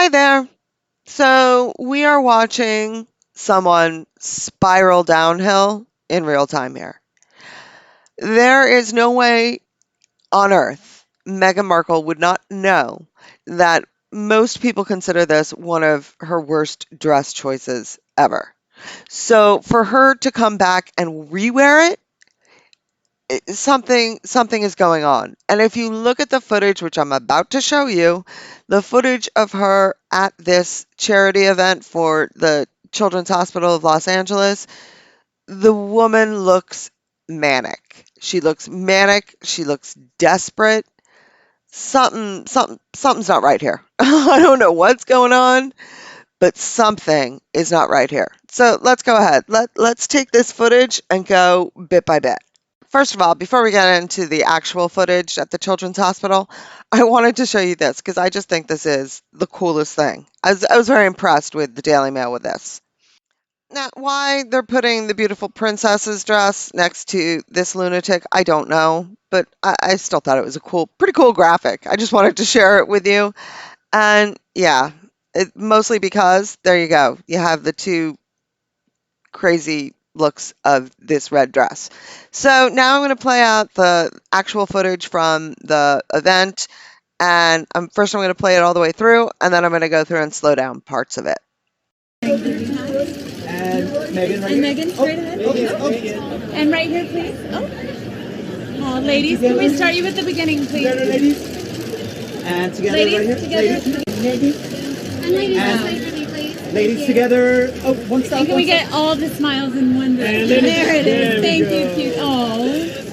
Hi there. So we are watching someone spiral downhill in real time here. There is no way on earth Meghan Markle would not know that most people consider this one of her worst dress choices ever. So for her to come back and rewear it, something is going on. And if you look at the footage, which I'm about to show you, the footage of her at this charity event for the Children's Hospital of Los Angeles, the woman looks manic. She looks manic. She looks desperate. Something's not right here. I don't know what's going on, but something is not right here. So let's go ahead. Let's take this footage and go bit by bit. First of all, before we get into the actual footage at the Children's Hospital, I wanted to show you this because I just think this is the coolest thing. I was very impressed with the Daily Mail with this. Now, why they're putting the beautiful princess's dress next to this lunatic, I don't know, but I still thought it was a pretty cool graphic. I just wanted to share it with you. And yeah, mostly because there you go. You have the two crazy looks of this red dress. So now I'm going to play out the actual footage from the event, and first I'm going to play it all the way through, and then I'm going to go through and slow down parts of it. And Meghan, right And here. Meghan, straight ahead. And right here, please. Oh, ladies, can we start you at the beginning, please? Together, ladies. And together, Ladies, right here. together. And ladies, And- wait for me, please. Ladies together. Oh, one stop. And can we get all the smiles in one And direction? ladies, There it there is. we Thank go. you, cute. Oh.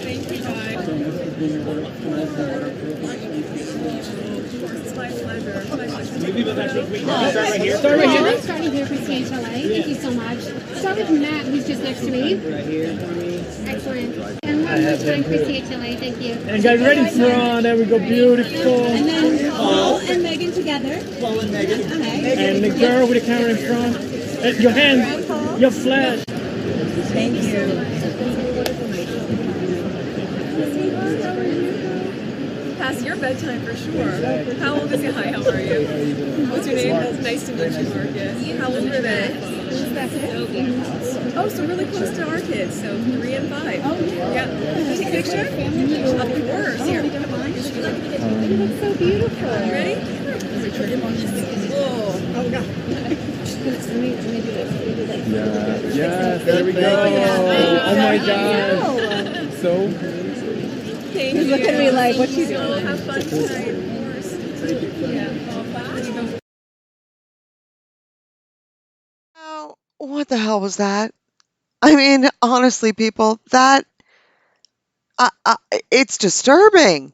Start right here. Start right Well, here. I'm starting here for CHLA. Thank you so much. Start with Matt, who's just next to me. Right here for me. Excellent. And one more time for CHLA. Thank you. And guys, right in front. There we go. Beautiful. And then Paul and Meghan together. Paul and Meghan. Okay. And the girl with the camera in front. Your hand. Your flash. Thank you. Past your bedtime for sure. How old is he? Hi, how are you? What's your name? Nice to meet you, Marcus. How old are they? Oh, so really close to our kids. So 3 and 5. Oh, yeah. Take a picture? Of course. Here, come on. You look so beautiful. You ready? Whoa. Oh, no. Let me do this. Yes, there we go. Oh my God. So. Thank you. Look at me like, what you So doing? have fun tonight, of course. Yeah. Now, what the hell was that? I mean, honestly, people, that it's disturbing.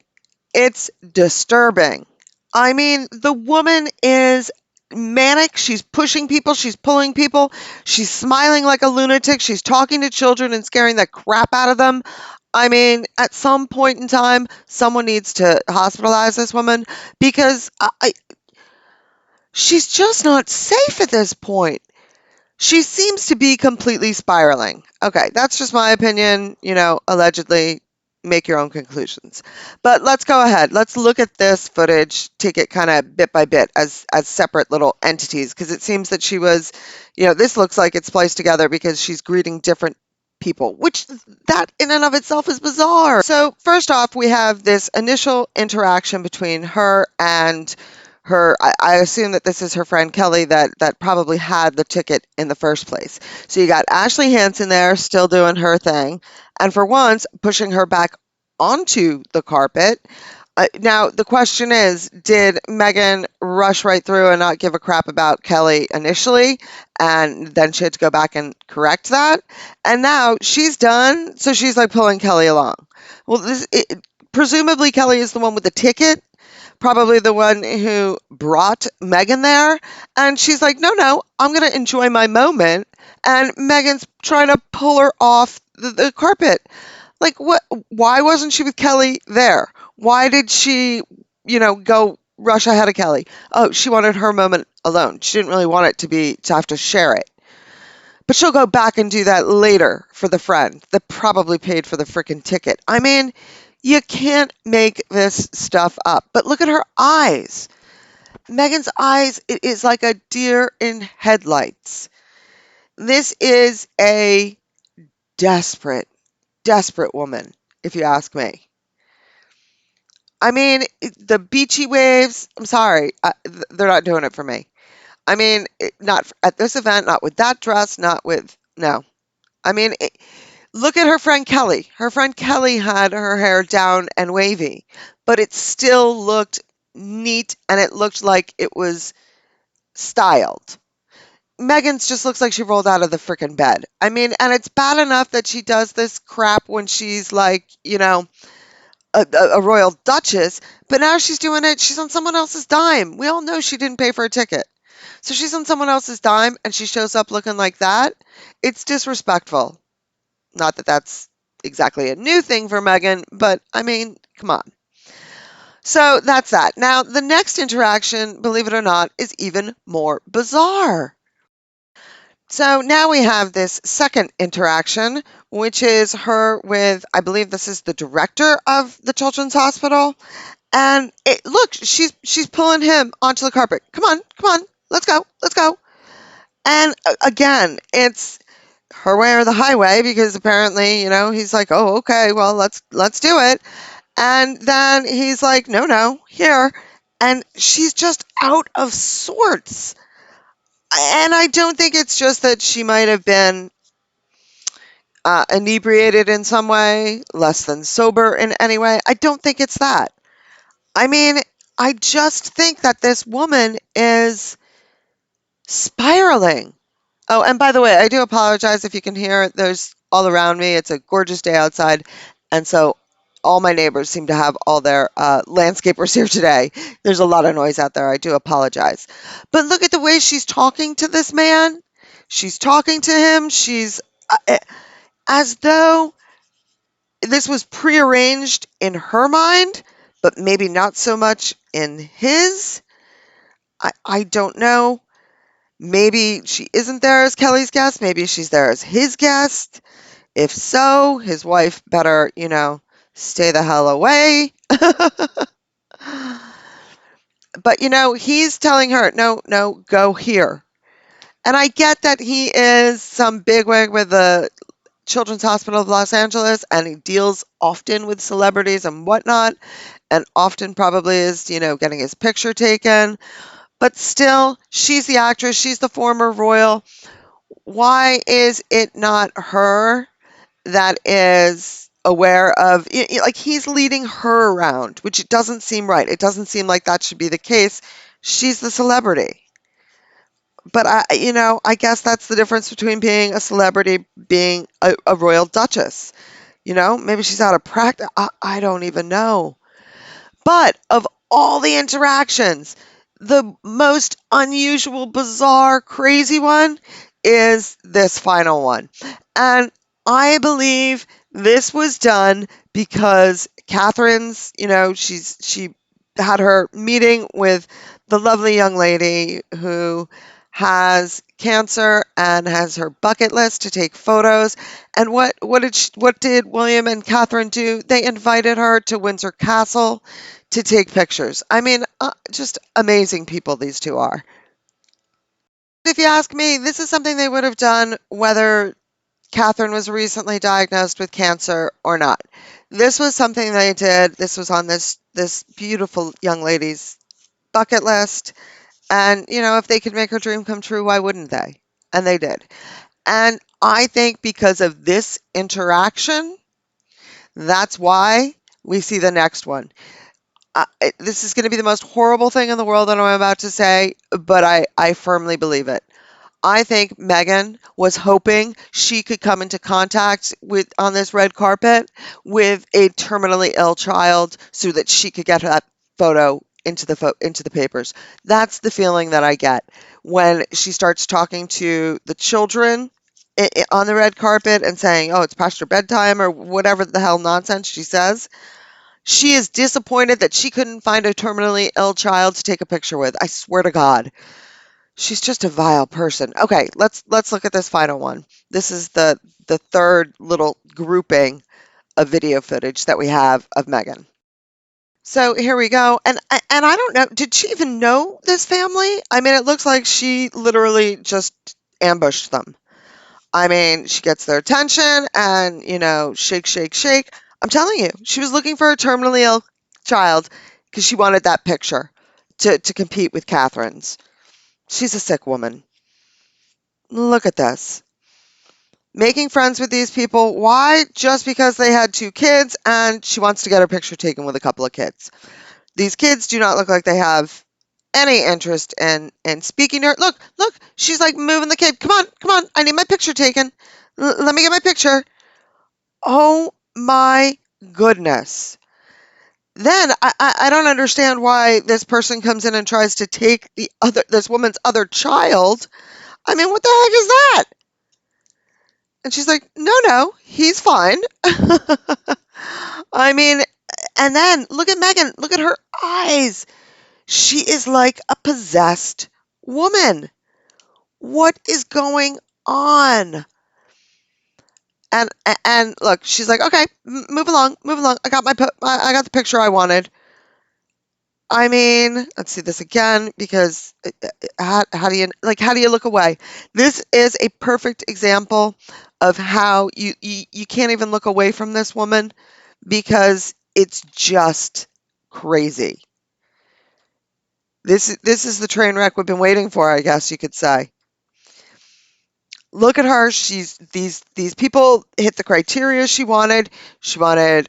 It's disturbing. I mean, the woman is manic. She's pushing people. She's pulling people. She's smiling like a lunatic. She's talking to children and scaring the crap out of them. I mean, at some point in time, someone needs to hospitalize this woman because she's just not safe at this point. She seems to be completely spiraling. Okay, that's just my opinion, allegedly. Make your own conclusions. But let's go ahead. Let's look at this footage, take it kind of bit by bit as separate little entities because it seems that she was, this looks like it's spliced together because she's greeting different people, which that in and of itself is bizarre. So, first off, we have this initial interaction between her and I assume that this is her friend Kelly that probably had the ticket in the first place. So you got Ashley Hansen there still doing her thing, and for once pushing her back onto the carpet. Now the question is, did Meghan rush right through and not give a crap about Kelly initially, and then she had to go back and correct that? And now she's done, so she's like pulling Kelly along. Well, presumably Kelly is the one with the ticket, probably the one who brought Meghan there. And she's like, no, I'm going to enjoy my moment. And Meghan's trying to pull her off the carpet. Like, what? Why wasn't she with Kelly there? Why did she, go rush ahead of Kelly? Oh, she wanted her moment alone. She didn't really want it to have to share it. But she'll go back and do that later for the friend that probably paid for the freaking ticket. I mean, you can't make this stuff up. But look at her eyes. Megan's eyes, it is like a deer in headlights. This is a desperate, desperate woman, if you ask me. I mean, the beachy waves, I'm sorry, they're not doing it for me. I mean, not at this event, not with that dress, not with, no. I mean, look at her friend Kelly. Her friend Kelly had her hair down and wavy, but it still looked neat and it looked like it was styled. Megan's just looks like she rolled out of the freaking bed. I mean, and it's bad enough that she does this crap when she's like, a royal duchess, but now she's doing it. She's on someone else's dime. We all know she didn't pay for a ticket. So she's on someone else's dime and she shows up looking like that. It's disrespectful. Not that that's exactly a new thing for Megan, but I mean, come on. So that's that. Now, the next interaction, believe it or not, is even more bizarre. So now we have this second interaction, which is her with, I believe this is the director of the Children's Hospital. And look, she's pulling him onto the carpet. Come on, come on, let's go, let's go. And again, it's her way or the highway because apparently, he's like, oh, okay, well, let's do it. And then he's like, no, no, here. And she's just out of sorts. And I don't think it's just that she might have been inebriated in some way, less than sober in any way. I don't think it's that. I mean, I just think that this woman is spiraling. Oh, and by the way, I do apologize if you can hear it. There's all around me. It's a gorgeous day outside. And so all my neighbors seem to have all their landscapers here today. There's a lot of noise out there. I do apologize. But look at the way she's talking to this man. She's talking to him. She's as though this was prearranged in her mind, but maybe not so much in his. I don't know. Maybe she isn't there as Kelly's guest. Maybe she's there as his guest. If so, his wife better, stay the hell away. But, he's telling her, no, no, go here. And I get that he is some bigwig with the Children's Hospital of Los Angeles and he deals often with celebrities and whatnot, and often probably is, getting his picture taken. But still, she's the actress, she's the former royal. Why is it not her that is aware of, like he's leading her around, which it doesn't seem right. It doesn't seem like that should be the case. She's the celebrity. But I guess that's the difference between being a celebrity, being a royal duchess. Maybe she's out of practice. I don't even know. But of all the interactions, the most unusual, bizarre, crazy one is this final one. And I believe this was done because Catherine's, she had her meeting with the lovely young lady who has cancer and has her bucket list to take photos. And what did William and Catherine do? They invited her to Windsor Castle to take pictures. I mean, just amazing people these two are. If you ask me, this is something they would have done whether Catherine was recently diagnosed with cancer or not. This was something they did. This was on this beautiful young lady's bucket list. And, if they could make her dream come true, why wouldn't they? And they did. And I think because of this interaction, that's why we see the next one. This is going to be the most horrible thing in the world that I'm about to say, but I firmly believe it. I think Meghan was hoping she could come into contact on this red carpet with a terminally ill child so that she could get that photo into the papers. That's the feeling that I get when she starts talking to the children on the red carpet and saying, "Oh, it's past your bedtime," or whatever the hell nonsense she says. She is disappointed that she couldn't find a terminally ill child to take a picture with. I swear to God. She's just a vile person. Okay, let's look at this final one. This is the third little grouping of video footage that we have of Meghan. So here we go. And I don't know, did she even know this family? I mean, it looks like she literally just ambushed them. I mean, she gets their attention and, shake, shake, shake. I'm telling you, she was looking for a terminally ill child because she wanted that picture to compete with Catherine's. She's a sick woman. Look at this. Making friends with these people. Why? Just because they had 2 kids and she wants to get her picture taken with a couple of kids. These kids do not look like they have any interest in speaking to her. Look, she's like moving the kid. Come on, I need my picture taken. Let me get my picture. Oh my goodness. Then I don't understand why this person comes in and tries to take this woman's other child. I mean, what the heck is that? And she's like, no, he's fine. I mean, and then look at Megan. Look at her eyes. She is like a possessed woman. What is going on? And look, she's like, okay, move along. I got I got the picture I wanted. I mean, let's see this again because how do you look away? This is a perfect example of how you can't even look away from this woman because it's just crazy. This is the train wreck we've been waiting for, I guess you could say. Look at her. These people hit the criteria she wanted. She wanted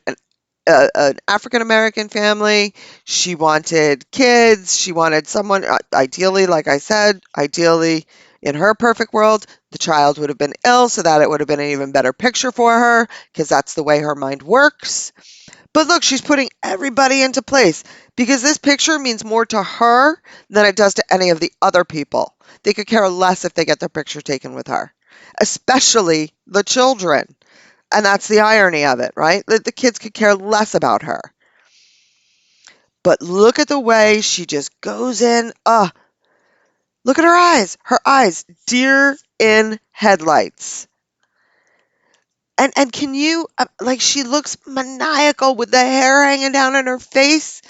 an African American family. She wanted kids. She wanted someone, ideally, like I said, ideally in her perfect world, the child would have been ill so that it would have been an even better picture for her because that's the way her mind works. But look, she's putting everybody into place because this picture means more to her than it does to any of the other people. They could care less if they get their picture taken with her, especially the children. And that's the irony of it, right? The kids could care less about her. But look at the way she just goes in. Look at her eyes. Her eyes, deer in headlights. And can you, she looks maniacal with the hair hanging down in her face,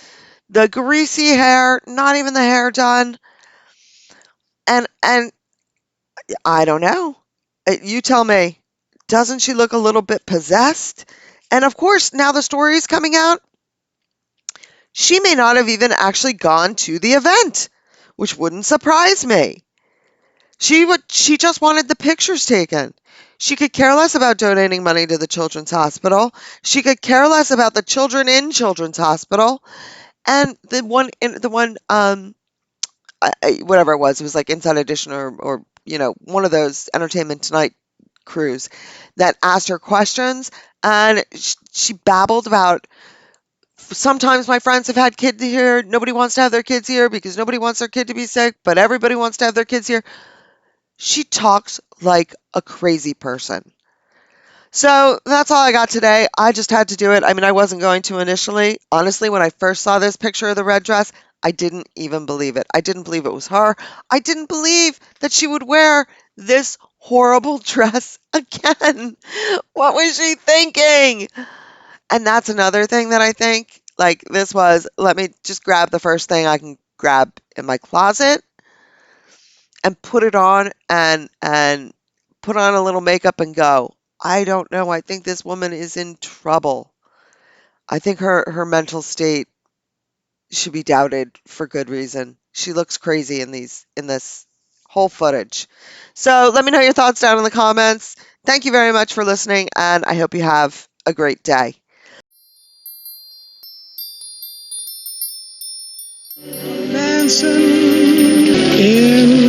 the greasy hair, not even the hair done. And I don't know. You tell me, doesn't she look a little bit possessed? And of course, now the story is coming out. She may not have even actually gone to the event, which wouldn't surprise me. She just wanted the pictures taken. She could care less about donating money to the Children's Hospital. She could care less about the children in Children's Hospital. And whatever it was like Inside Edition or one of those Entertainment Tonight crews that asked her questions, and she babbled about, sometimes my friends have had kids here. Nobody wants to have their kids here because nobody wants their kid to be sick, but everybody wants to have their kids here. She talks like a crazy person. So that's all I got today. I just had to do it. I mean, I wasn't going to initially. Honestly, when I first saw this picture of the red dress, I didn't even believe it. I didn't believe it was her. I didn't believe that she would wear this horrible dress again. What was she thinking? And that's another thing that I think, let me just grab the first thing I can grab in my closet and put it on and put on a little makeup and go. I don't know. I think this woman is in trouble. I think her mental state should be doubted for good reason. She looks crazy in this whole footage. So let me know your thoughts down in the comments. Thank you very much for listening, and I hope you have a great day. Dancing in